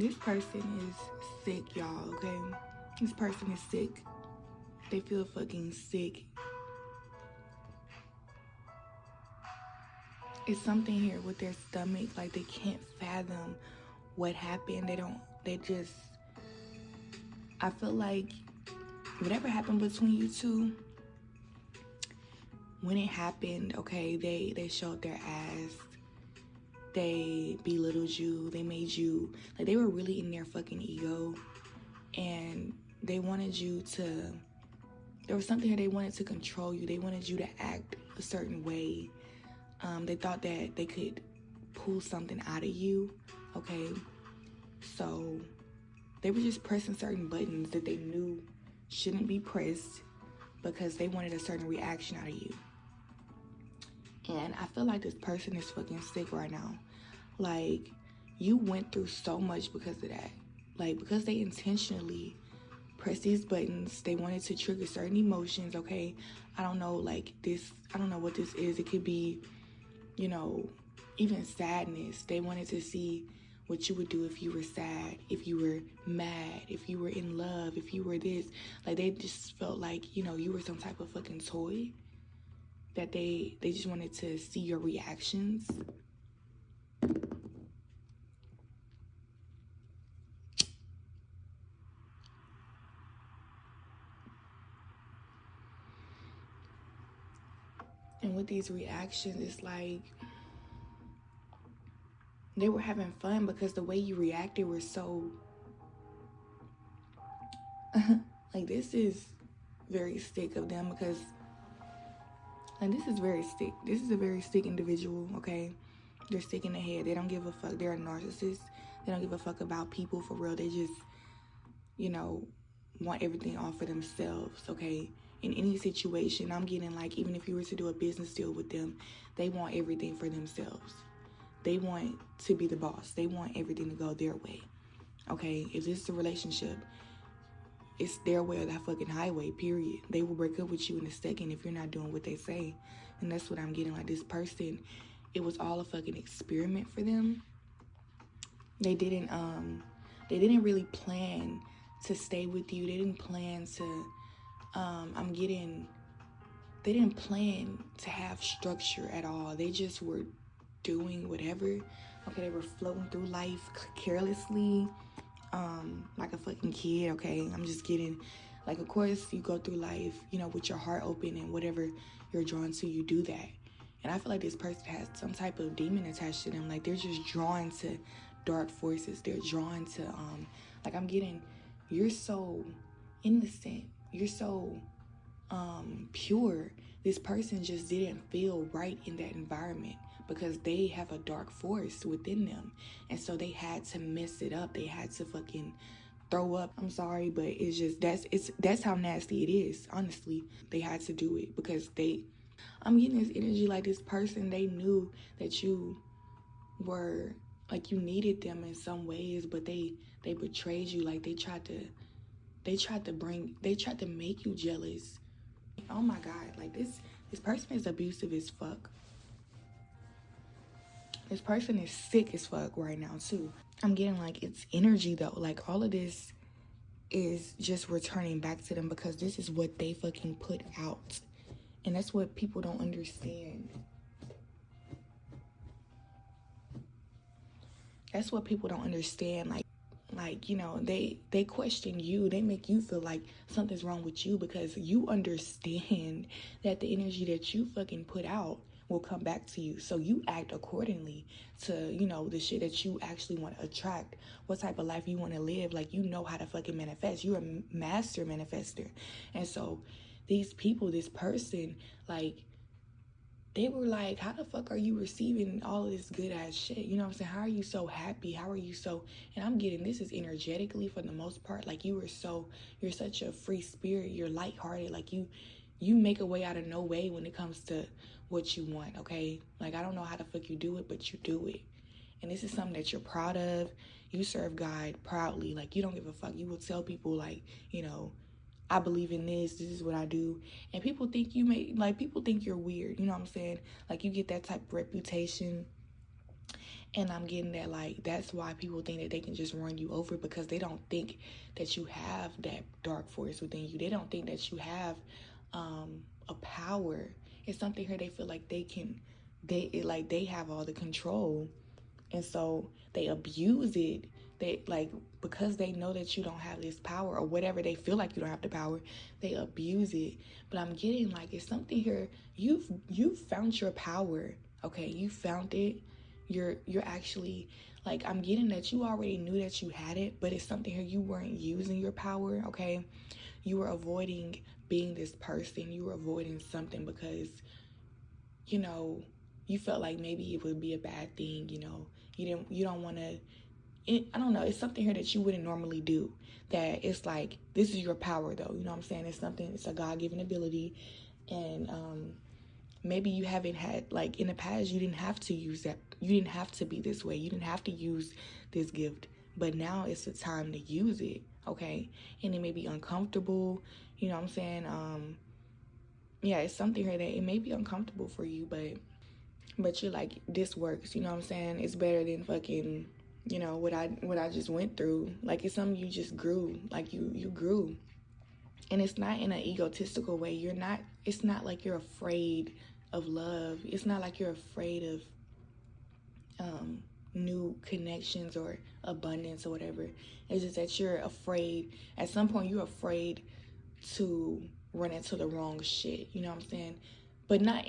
This person is sick, y'all, okay? This person is sick. They feel fucking sick. It's something here with their stomach, like they can't fathom what happened. I feel like whatever happened between you two, when it happened, okay, they showed their ass. They belittled you. They made you, like, they were really in their fucking ego. And they wanted you to, there was something that they wanted to control you. They wanted you to act a certain way. They thought that they could pull something out of you, okay? So they were just pressing certain buttons that they knew shouldn't be pressed because they wanted a certain reaction out of you. And I feel like this person is fucking sick right now. Like, you went through so much because of that. Like, because they intentionally press these buttons, they wanted to trigger certain emotions, okay? I don't know, like this, I don't know what this is. It could be, you know, even sadness. They wanted to see what you would do if you were sad, if you were mad, if you were in love, if you were this. Like, they just felt like, you know, you were some type of fucking toy. That they just wanted to see your reactions. And with these reactions, it's like they were having fun because the way you reacted was so like, this is very sick of them because, like, this is very sick. This is a very sick individual, okay? They're sick in the head. They don't give a fuck. They're a narcissist. They don't give a fuck about people for real. They just, you know, want everything all for themselves, okay? In any situation, I'm getting, like, even if you were to do a business deal with them, they want everything for themselves. They want to be the boss. They want everything to go their way, okay? If this is a relationship, it's their way or that fucking highway, period. They will break up with you in a second if you're not doing what they say. And that's what I'm getting. Like, this person, it was all a fucking experiment for them. They didn't really plan to stay with you. They didn't plan to, they didn't plan to have structure at all. They just were doing whatever. Okay, they were floating through life carelessly, like a fucking kid, okay? I'm just getting, like, of course, you go through life, you know, with your heart open and whatever you're drawn to, you do that. And I feel like this person has some type of demon attached to them. Like, they're just drawn to dark forces. They're drawn to, like, I'm getting, you're so innocent. You're so pure. This person just didn't feel right in that environment because they have a dark force within them. And so they had to mess it up. They had to fucking throw up. I'm sorry, but it's just, that's how nasty it is. Honestly, they had to do it because I'm getting this energy like this person, they knew that you were, like, you needed them in some ways, but they betrayed you. Like, they tried to make you jealous. Oh my God, like, this person is abusive as fuck. This person is sick as fuck right now too. I'm getting, like, it's energy though. Like, all of this is just returning back to them because this is what they fucking put out. And that's what people don't understand. That's what people don't understand. Like, you know, they question you. They make you feel like something's wrong with you because you understand that the energy that you fucking put out will come back to you. So you act accordingly to, you know, the shit that you actually want to attract, what type of life you want to live. Like, you know how to fucking manifest. You're a master manifester. And so these people, this person, like, they were like, how the fuck are you receiving all this good ass shit? You know what I'm saying? How are you so happy? How are you so, and I'm getting, this is energetically for the most part. Like, you're such a free spirit. You're lighthearted. Like, you make a way out of no way when it comes to what you want, okay? Like, I don't know how the fuck you do it, but you do it. And this is something that you're proud of. You serve God proudly. Like, you don't give a fuck. You will tell people, like, you know, I believe in this is what I do. And people think people think you're weird, you know what I'm saying? Like, you get that type of reputation. And I'm getting that, like, that's why people think that they can just run you over, because they don't think that you have that dark force within you. They don't think that you have a power. It's something here they feel like they have all the control. And so they abuse it. They, like, because they know that you don't have this power, or whatever, they feel like you don't have the power, they abuse it. But I'm getting, like, it's something here, you've found your power. Okay, you found it. You're actually, like, I'm getting that you already knew that you had it, but it's something here, you weren't using your power. Okay, you were avoiding being this person. You were avoiding something because, you know, you felt like maybe it would be a bad thing. You don't want to, I don't know, it's something here that you wouldn't normally do, that it's like, this is your power though, you know what I'm saying? It's a God-given ability. And maybe you haven't had, like, in the past, you didn't have to use that. You didn't have to be this way. You didn't have to use this gift. But now it's the time to use it, okay? And it may be uncomfortable, you know what I'm saying? Yeah, it's something here that it may be uncomfortable for you, but you're like, this works, you know what I'm saying? It's better than fucking, what I just went through. Like, it's something you just grew. Like, you grew. And it's not in an egotistical way. It's not like you're afraid of love. It's not like you're afraid of new connections or abundance or whatever. It's just that you're afraid. At some point, you're afraid to run into the wrong shit. You know what I'm saying? But not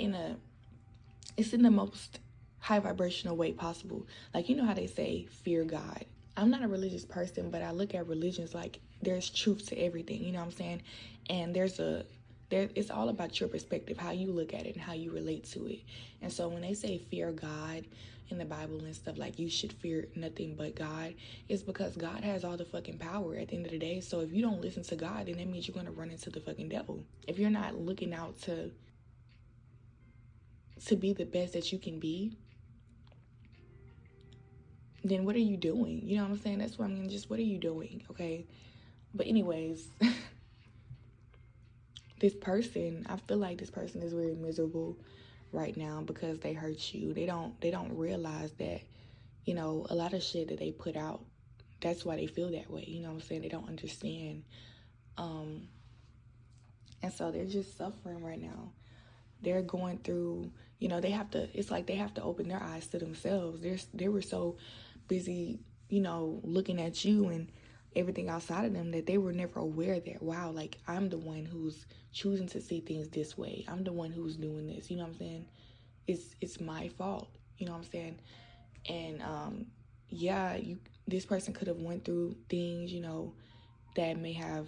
it's in the most high vibrational way possible. Like, you know how they say, fear God. I'm not a religious person, but I look at religions like there's truth to everything, you know what I'm saying? And it's all about your perspective, how you look at it and how you relate to it. And so when they say fear God in the Bible and stuff, like you should fear nothing but God, it's because God has all the fucking power at the end of the day. So if you don't listen to God, then that means you're going to run into the fucking devil. If you're not looking out to be the best that you can be, then what are you doing? You know what I'm saying? That's what I mean. Just what are you doing? Okay. But anyways, I feel like this person is very miserable right now because they hurt you. They don't realize that, a lot of shit that they put out, that's why they feel that way. You know what I'm saying? They don't understand. And so they're just suffering right now. They're going through, it's like they have to open their eyes to themselves. They were so busy, looking at you and everything outside of them that they were never aware that, wow, like, I'm the one who's choosing to see things this way. I'm the one who's doing this. You know what I'm saying? It's my fault. You know what I'm saying? And yeah, this person could have went through things, that may have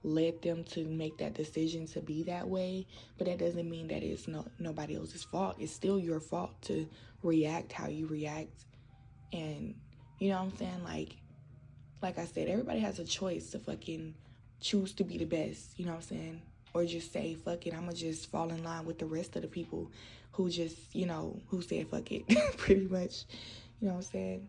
led them to make that decision to be that way, but that doesn't mean that it's nobody else's fault. It's still your fault to react how you react. And you know what I'm saying? Like I said, everybody has a choice to fucking choose to be the best, you know what I'm saying? Or just say, fuck it, I'm gonna just fall in line with the rest of the people who just, who said fuck it, pretty much, you know what I'm saying?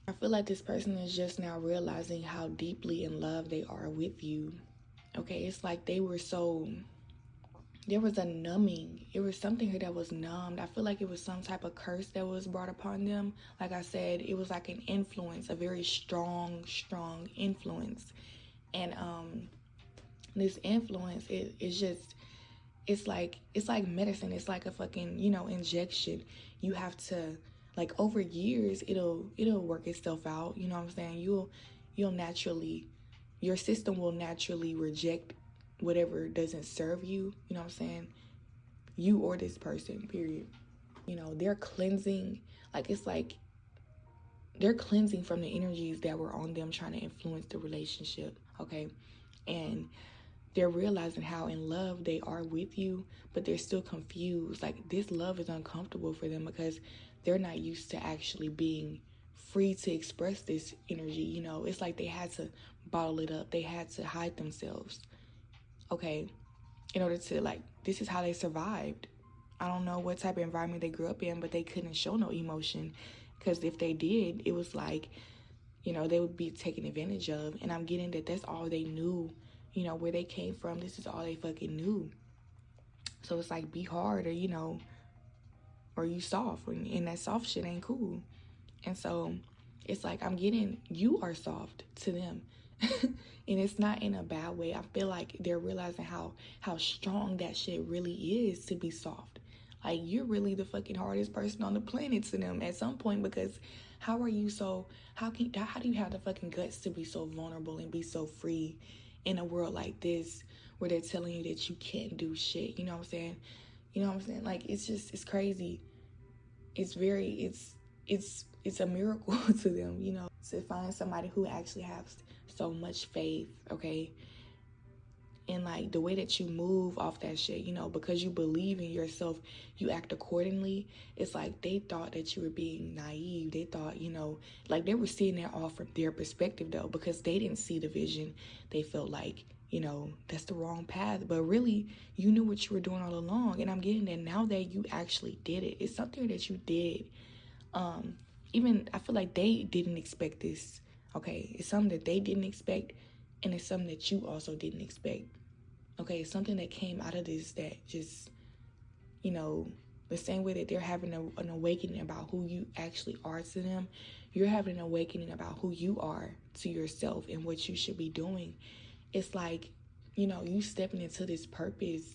I feel like this person is just now realizing how deeply in love they are with you. Okay, it's like there was a numbing. It was something here that was numbed. I feel like it was some type of curse that was brought upon them. Like I said, it was like an influence, a very strong influence. And this influence is just, it's like medicine. It's like a fucking, injection. You have to, like, over years, it'll work itself out. You know what I'm saying? You'll naturally, your system will naturally reject whatever doesn't serve you. You know what I'm saying? You or this person, period. They're cleansing. Like, it's like they're cleansing from the energies that were on them trying to influence the relationship. Okay. And they're realizing how in love they are with you, but they're still confused. Like, this love is uncomfortable for them because they're not used to actually being free to express this energy. It's like they had to bottle it up. They had to hide themselves, okay, in order to, like, this is how they survived. I don't know what type of environment they grew up in, but they couldn't show no emotion, because if they did, it was like, they would be taken advantage of. And I'm getting that that's all they knew, where they came from. This is all they fucking knew. So it's like, be hard, or or you soft, and that soft shit ain't cool. And so it's like, you are soft to them. And it's not in a bad way. I feel like they're realizing how strong that shit really is to be soft. Like, you're really the fucking hardest person on the planet to them at some point, because how are you so how do you have the fucking guts to be so vulnerable and be so free in a world like this, where they're telling you that you can't do shit? You know what I'm saying? Like, it's crazy. It's a miracle to them, to find somebody who actually has so much faith, okay? And like, the way that you move off that shit, because you believe in yourself, you act accordingly. It's like, they thought that you were being naive. They thought, like, they were seeing that all from their perspective, though, because they didn't see the vision. They felt like, that's the wrong path. But really, you knew what you were doing all along. And I'm getting that now that you actually did it. It's something that you did. Even, I feel like they didn't expect this. Okay, it's something that they didn't expect, and it's something that you also didn't expect. Okay, it's something that came out of this that just, the same way that they're having an awakening about who you actually are to them, you're having an awakening about who you are to yourself and what you should be doing. It's like, you stepping into this purpose.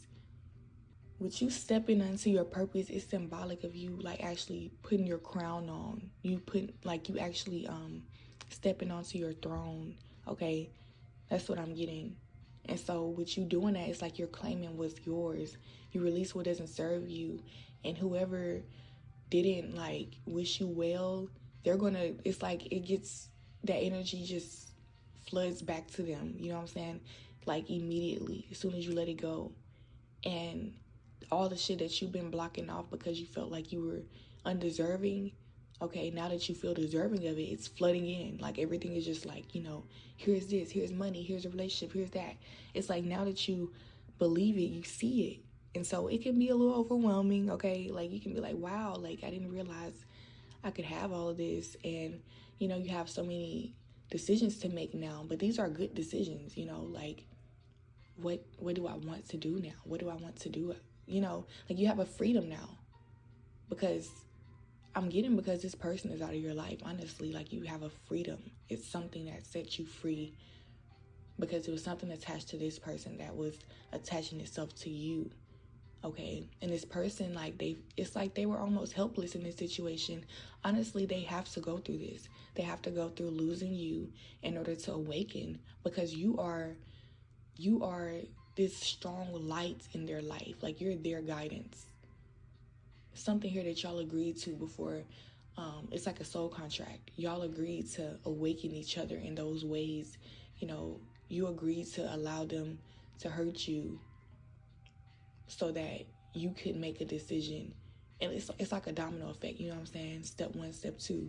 With you stepping into your purpose, is symbolic of you, like, actually putting your crown on. You actually stepping onto your throne. Okay, that's what I'm getting. And so with you doing that, it's like you're claiming what's yours. You release what doesn't serve you, and whoever didn't, like, wish you well, it's like, that energy just floods back to them. You know what I'm saying? Like, immediately, as soon as you let it go. And all the shit that you've been blocking off because you felt like you were undeserving, okay, now that you feel deserving of it, it's flooding in. Like, everything is just like, here's this, here's money, here's a relationship, here's that. It's like, now that you believe it, you see it. And so it can be a little overwhelming, okay? Like, you can be like, wow, like, I didn't realize I could have all of this. And, you have so many decisions to make now, but these are good decisions, like, what do I want to do now? What do I want to do? Like, you have a freedom now, because because this person is out of your life, honestly, like, you have a freedom. It's something that sets you free, because it was something attached to this person that was attaching itself to you, okay? And this person, like, it's like they were almost helpless in this situation. Honestly, they have to go through this. They have to go through losing you in order to awaken, because you are this strong light in their life. Like, you're their guidance. Something here that y'all agreed to before. It's like a soul contract. Y'all agreed to awaken each other in those ways. You agreed to allow them to hurt you so that you could make a decision. And it's like a domino effect, you know what I'm saying? Step one, step two.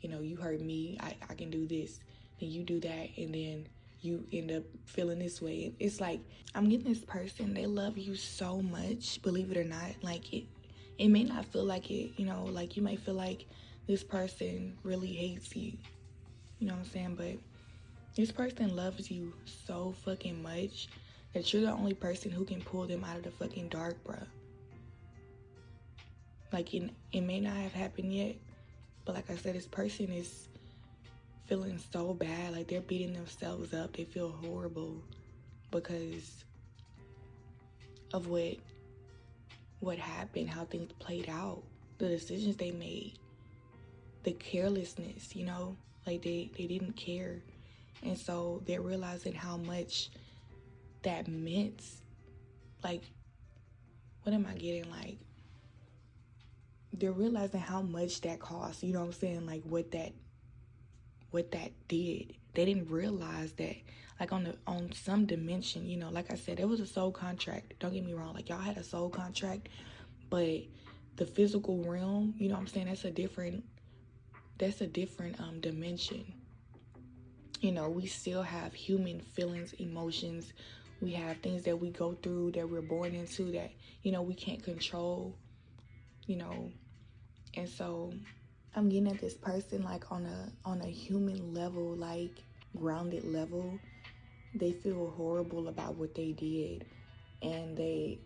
You hurt me, I can do this. Then you do that, and then you end up feeling this way. It's like, I'm getting this person, they love you so much, believe it or not. Like, it may not feel like it, like, you might feel like this person really hates you. You know what I'm saying? But this person loves you so fucking much that you're the only person who can pull them out of the fucking dark, bruh. Like, it may not have happened yet, but like I said, this person is feeling so bad. Like, they're beating themselves up. They feel horrible because of what happened, how things played out, the decisions they made, the carelessness, like, they didn't care. And so they're realizing how much that meant. Like, what am I getting? Like, they're realizing how much that cost, you know what I'm saying? Like, what that did. They didn't realize that, like, on some dimension, like I said, it was a soul contract. Don't get me wrong, like, y'all had a soul contract, but the physical realm, you know what I'm saying, that's a different dimension. We still have human feelings, emotions. We have things that we go through, that we're born into, that we can't control. And so I'm getting at this person, like, on a human level, like, grounded level. They feel horrible about what they did, and they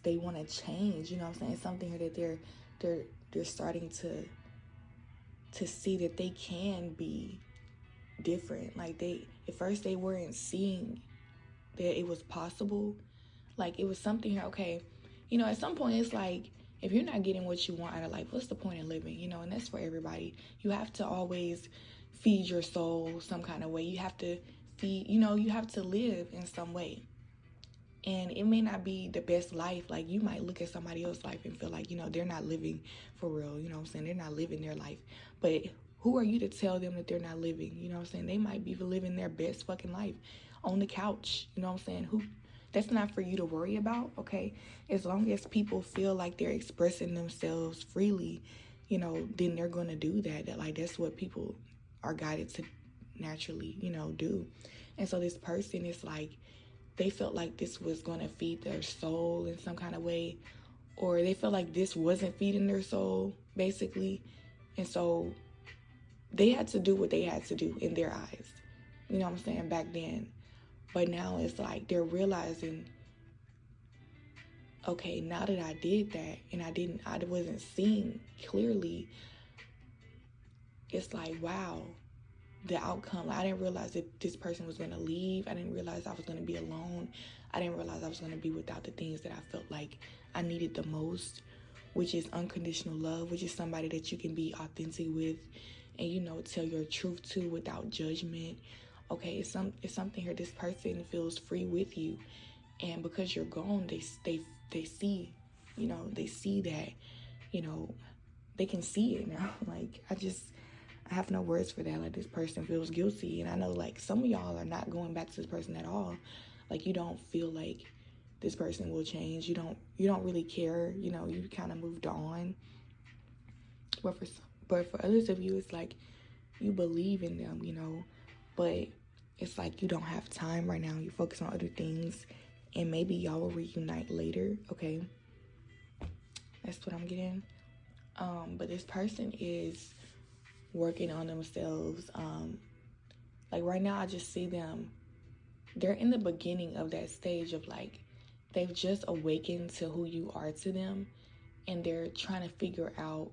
they want to change, you know what I'm saying? It's something here that they're starting to see that they can be different. Like, they at first they weren't seeing that it was possible. Like, it was something here, okay, you know, at some point it's like, if you're not getting what you want out of life, what's the point in living? You know, and that's for everybody. You have to always feed your soul some kind of way. You have to feed, you know, you have to live in some way. And it may not be the best life. Like, you might look at somebody else's life and feel like, you know, they're not living for real. You know what I'm saying? They're not living their life. But who are you to tell them that they're not living? You know what I'm saying? They might be living their best fucking life on the couch. You know what I'm saying? That's not for you to worry about, okay? As long as people feel like they're expressing themselves freely, you know, then they're going to do that. Like, that's what people are guided to naturally, you know, do. And so this person is like, they felt like this was going to feed their soul in some kind of way, or they felt like this wasn't feeding their soul, basically. And so they had to do what they had to do in their eyes, you know what I'm saying, back then. But now it's like they're realizing, okay, now that I did that and I wasn't seeing clearly, it's like, wow, the outcome. I didn't realize that this person was going to leave. I didn't realize I was going to be alone. I didn't realize I was going to be without the things that I felt like I needed the most, which is unconditional love, which is somebody that you can be authentic with and, you know, tell your truth to without judgment. Okay, it's something here. This person feels free with you, and because you're gone, they see, you know, they see that, you know, they can see it now. Like, I have no words for that. Like, this person feels guilty. And I know, like, some of y'all are not going back to this person at all. Like, you don't feel like this person will change. You don't really care. You know, you kind of moved on. But for others of you, it's like you believe in them, you know. But it's like you don't have time right now. You focus on other things. And maybe y'all will reunite later, okay? That's what I'm getting. But this person is working on themselves. Like, right now, I just see them, they're in the beginning of that stage of, like, they've just awakened to who you are to them, and they're trying to figure out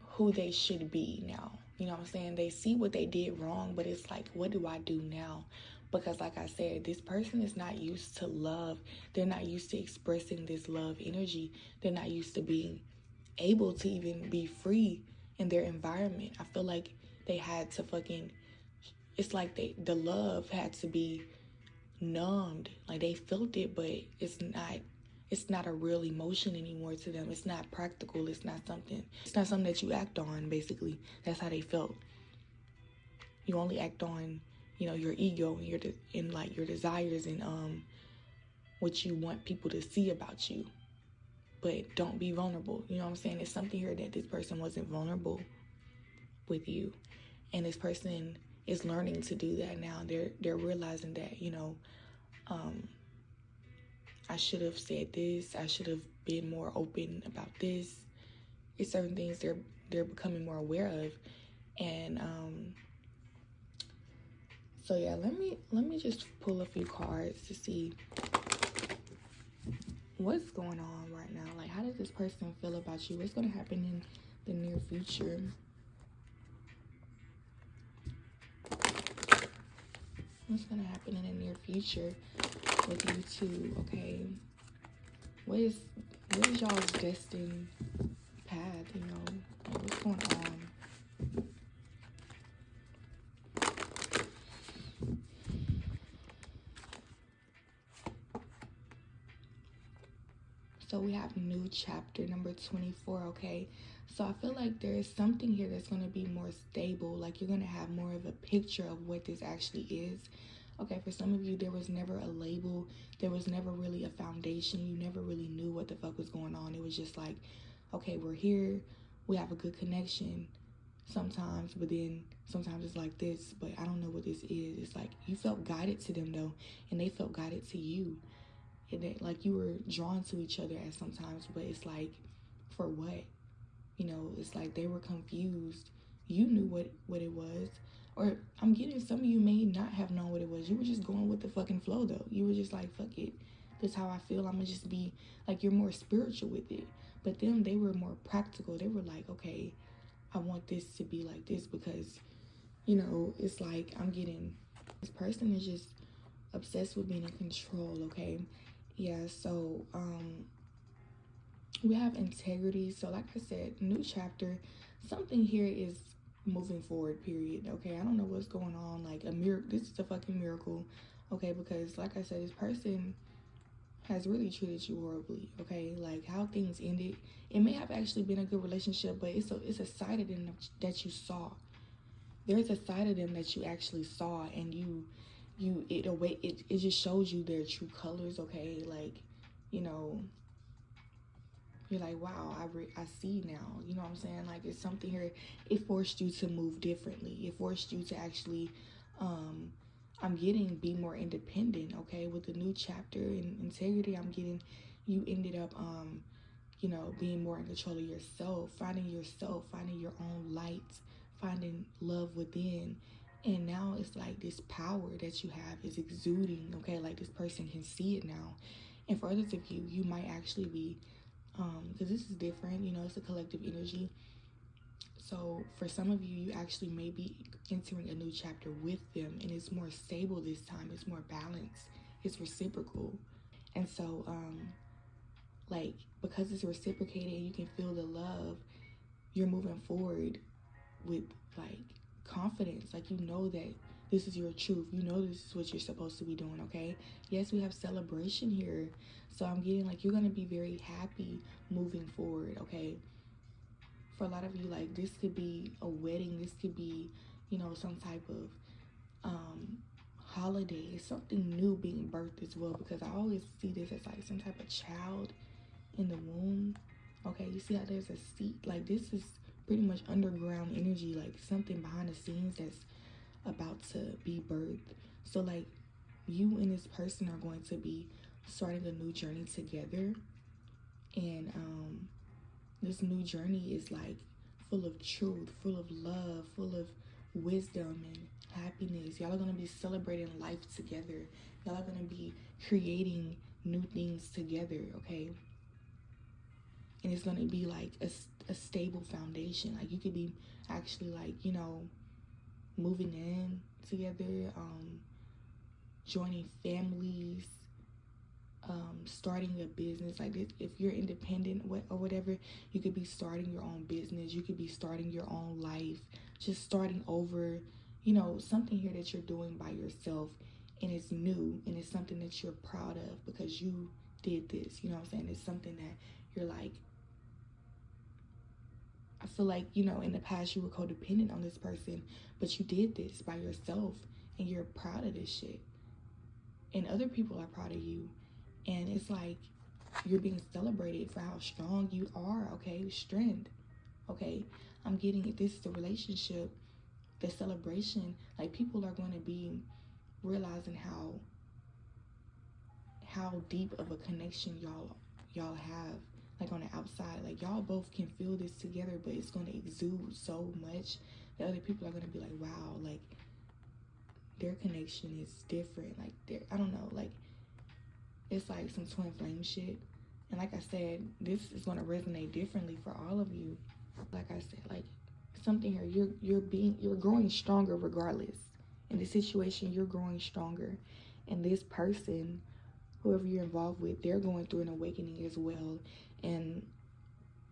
who they should be now. You know what I'm saying? They see what they did wrong, but it's like, what do I do now? Because, like I said, this person is not used to love. They're not used to expressing this love energy. They're not used to being able to even be free in their environment. I feel like they had to it's like the love had to be numbed. Like, they felt it, but it's not a real emotion anymore to them. It's not practical. It's not something that you act on, basically. That's how they felt. You only act on, you know, your ego and like your desires and what you want people to see about you. But don't be vulnerable. You know what I'm saying? It's something here that this person wasn't vulnerable with you. And this person is learning to do that now. They're realizing that, you know, I should have said this. I should have been more open about this. It's certain things they're becoming more aware of. And so yeah, let me just pull a few cards to see what's going on right now. Like, how does this person feel about you? What's going to happen in the near future? What's going to happen in the near future with you two, okay? What is y'all's destined path, you know? Like, what's going on? So we have new chapter number 24, okay? So I feel like there is something here that's going to be more stable. Like, you're going to have more of a picture of what this actually is. Okay, for some of you, there was never a label. There was never really a foundation. You never really knew what the fuck was going on. It was just like, okay, we're here. We have a good connection sometimes, but then sometimes it's like this, but I don't know what this is. It's like you felt guided to them, though, and they felt guided to you. And that, like, you were drawn to each other at sometimes, but it's like, for what? You know, it's like they were confused. You knew what it was. Or I'm getting some of you may not have known what it was. You were just going with the fucking flow, though. You were just like, fuck it. This how I feel. I'm gonna just be like, you're more spiritual with it. But them, they were more practical. They were like, okay, I want this to be like this because, it's like I'm getting, this person is just obsessed with being in control, okay? Yeah, so we have integrity. So like I said, new chapter, something here is moving forward, period. Okay, I don't know what's going on, like a miracle. This is a fucking miracle, okay? Because like I said, this person has really treated you horribly, okay? Like how things ended, it may have actually been a good relationship, but it's a side of them that you saw. There's a side of them that you actually saw, and it just shows you their true colors, okay? Like, you know, you're like, wow, I see now. You know what I'm saying? Like, it's something here. It forced you to move differently. It forced you to actually, I'm getting be more independent. Okay, with the new chapter in integrity, I'm getting you ended up, being more in control of yourself, finding your own light, finding love within. And now it's like this power that you have is exuding, okay? Like this person can see it now. And for others of you, you might actually be because this is different, it's a collective energy. So for some of you, you actually may be entering a new chapter with them, and it's more stable this time. It's more balanced. It's reciprocal. And so, like, because it's reciprocated and you can feel the love, you're moving forward with like confidence. Like, you know that this is your truth. You know this is what you're supposed to be doing, okay? Yes, we have celebration here. So I'm getting like you're gonna be very happy moving forward, okay? For a lot of you, like this could be a wedding, this could be, some type of holiday, something new being birthed as well, because I always see this as like some type of child in the womb. Okay, you see how there's a seat? Like this is pretty much underground energy, like something behind the scenes that's about to be birthed. So like you and this person are going to be starting a new journey together, and this new journey is like full of truth, full of love, full of wisdom and happiness. Y'all are going to be celebrating life together. Y'all are going to be creating new things together, okay? And it's going to be like a stable foundation. Like you could be actually like, moving in together, joining families, starting a business. Like this, if you're independent or whatever, you could be starting your own business. You could be starting your own life, just starting over, something here that you're doing by yourself, and it's new, and it's something that you're proud of because you did this. You know what I'm saying? It's something that you're like, I feel like, in the past you were codependent on this person, but you did this by yourself, and you're proud of this shit, and other people are proud of you. And it's like you're being celebrated for how strong you are, okay? Strength, okay? I'm getting it. This is the relationship, the celebration. Like people are going to be realizing how deep of a connection y'all have, like on the outside. Like y'all both can feel this together, but it's going to exude so much that other people are going to be like, wow, like their connection is different. Like I don't know, like it's like some twin flame shit. And like I said, this is going to resonate differently for all of you. Like I said, like something here, you're growing stronger regardless. In this situation, you're growing stronger. And this person, whoever you're involved with, they're going through an awakening as well. And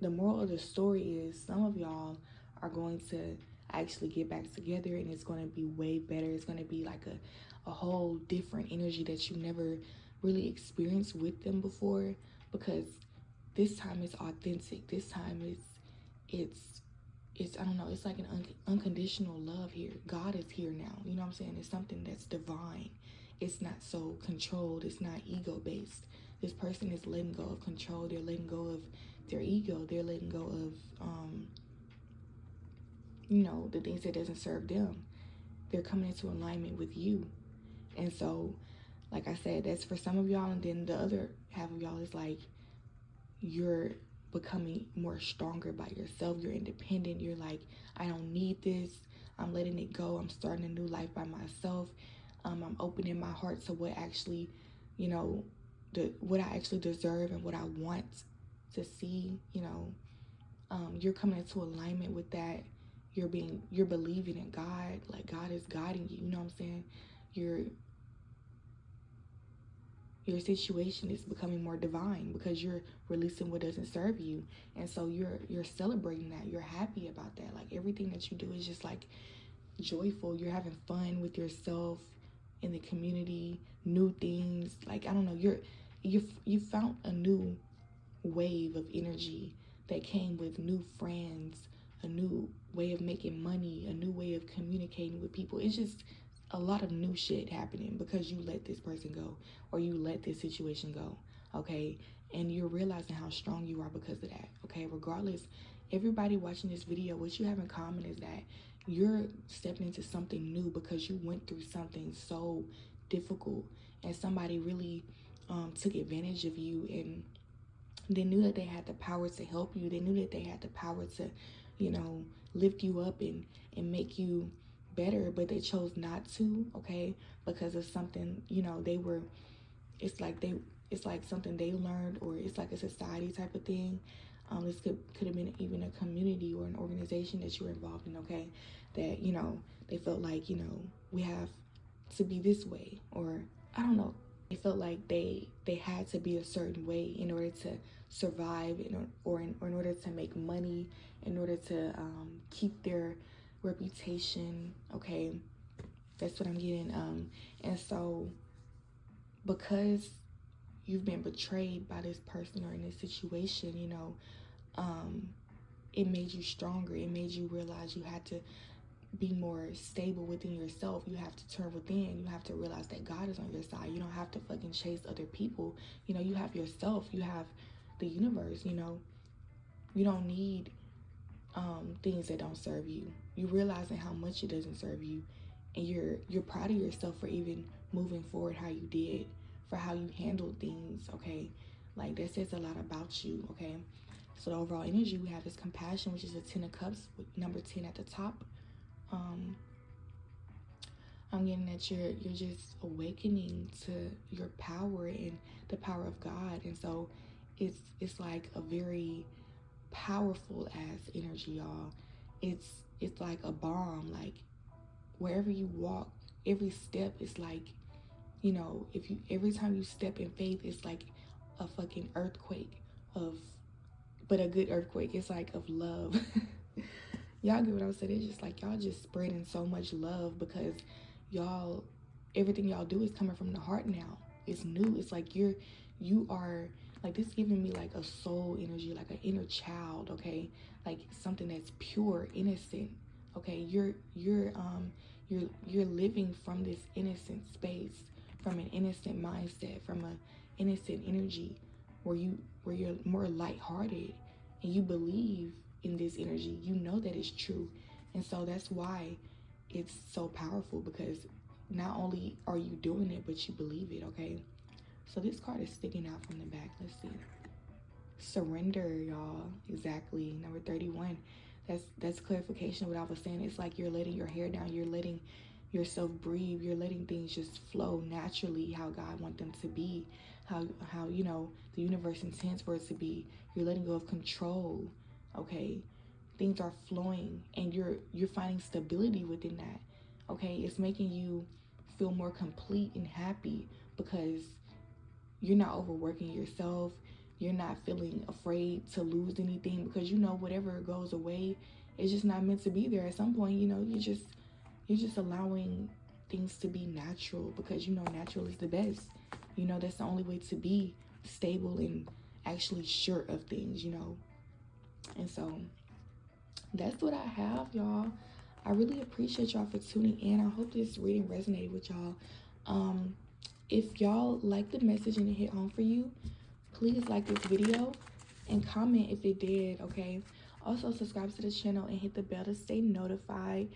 the moral of the story is some of y'all are going to actually get back together, and it's going to be way better. It's going to be like a whole different energy that you never really experienced with them before, because this time it's authentic. This time it's I don't know, it's like an unconditional love here. God is here now. You know what I'm saying? It's something that's divine. It's not so controlled. It's not ego based. This person is letting go of control. They're letting go of their ego. They're letting go of the things that doesn't serve them. They're coming into alignment with you. And so, like I said, that's for some of y'all. And then the other half of y'all is like, you're becoming more stronger by yourself. You're independent. You're like, I don't need this. I'm letting it go. I'm starting a new life by myself. I'm opening my heart to what actually, what I actually deserve and what I want to see, you know, you're coming into alignment with that. You're believing in God, like God is guiding you, you know what I'm saying? Your situation is becoming more divine because you're releasing what doesn't serve you. And so you're celebrating that. You're happy about that. Like everything that you do is just like joyful. You're having fun with yourself, in the community, new things. Like I don't know, you found a new wave of energy that came with new friends, a new way of making money, a new way of communicating with people. It's just a lot of new shit happening because you let this person go or you let this situation go, okay? And you're realizing how strong you are because of that, okay? Regardless, everybody watching this video, what you have in common is that you're stepping into something new because you went through something so difficult and somebody really took advantage of you, and they knew that they had the power to help you. They knew that they had the power to, you know, lift you up and make you better, but they chose not to, okay? Because of something, you know, it's like something they learned, or it's like a society type of thing. This could have been even a community or an organization that you were involved in, okay? That, you know, they felt like, you know, we have to be this way, or I don't know. They felt like they had to be a certain way in order to survive, or in order to make money, in order to keep their reputation, okay? That's what I'm getting. And so because you've been betrayed by this person or in this situation, you know, it made you stronger. It made you realize you had to be more stable within yourself. You have to turn within. You have to realize that God is on your side. You don't have to fucking chase other people. You know, you have yourself. You have the universe, you know. You don't need things that don't serve you. You realizing how much it doesn't serve you, and you're proud of yourself for even moving forward how you did, for how you handled things, okay? Like that says a lot about you, okay? So the overall energy we have is compassion, which is a 10 of cups with number 10 at the top. I'm getting that you're just awakening to your power and the power of God, and so it's like a very powerful ass energy, y'all. It's like a bomb. Like wherever you walk, every step is like, you know, if you every time you step in faith, it's like a fucking earthquake of, but a good earthquake. It's like of love. Y'all get what I'm saying? It's just like y'all just spreading so much love because y'all, everything y'all do is coming from the heart now. It's new. It's like you are like, this giving me like a soul energy, like an inner child, okay? Like something that's pure, innocent, okay? You're living from this innocent space, from an innocent mindset, from an innocent energy, where you're more lighthearted and you believe in this energy. You know that it's true, and so that's why it's so powerful, because not only are you doing it, but you believe it, okay? So this card is sticking out from the back. Let's see. Surrender, y'all. Exactly. Number 31. That's clarification of what I was saying. It's like you're letting your hair down. You're letting yourself breathe. You're letting things just flow naturally how God wants them to be. How you know the universe intends for it to be. You're letting go of control. Okay? Things are flowing and you're finding stability within that. Okay? It's making you feel more complete and happy because you're not overworking yourself. You're not feeling afraid to lose anything because you know whatever goes away, it's just not meant to be there. At some point, you know, you're just allowing things to be natural because you know natural is the best. You know, that's the only way to be stable and actually sure of things, you know. And so that's what I have, y'all. I really appreciate y'all for tuning in. I hope this reading resonated with y'all. If y'all like the message and it hit home for you, please like this video and comment if it did, okay? Also subscribe to the channel and hit the bell to stay notified.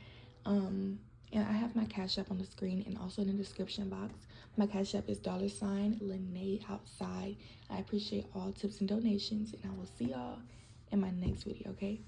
And I have my Cash App on the screen and also in the description box. My Cash App is $LanayOutside. I appreciate all tips and donations, and I will see y'all in my next video, okay?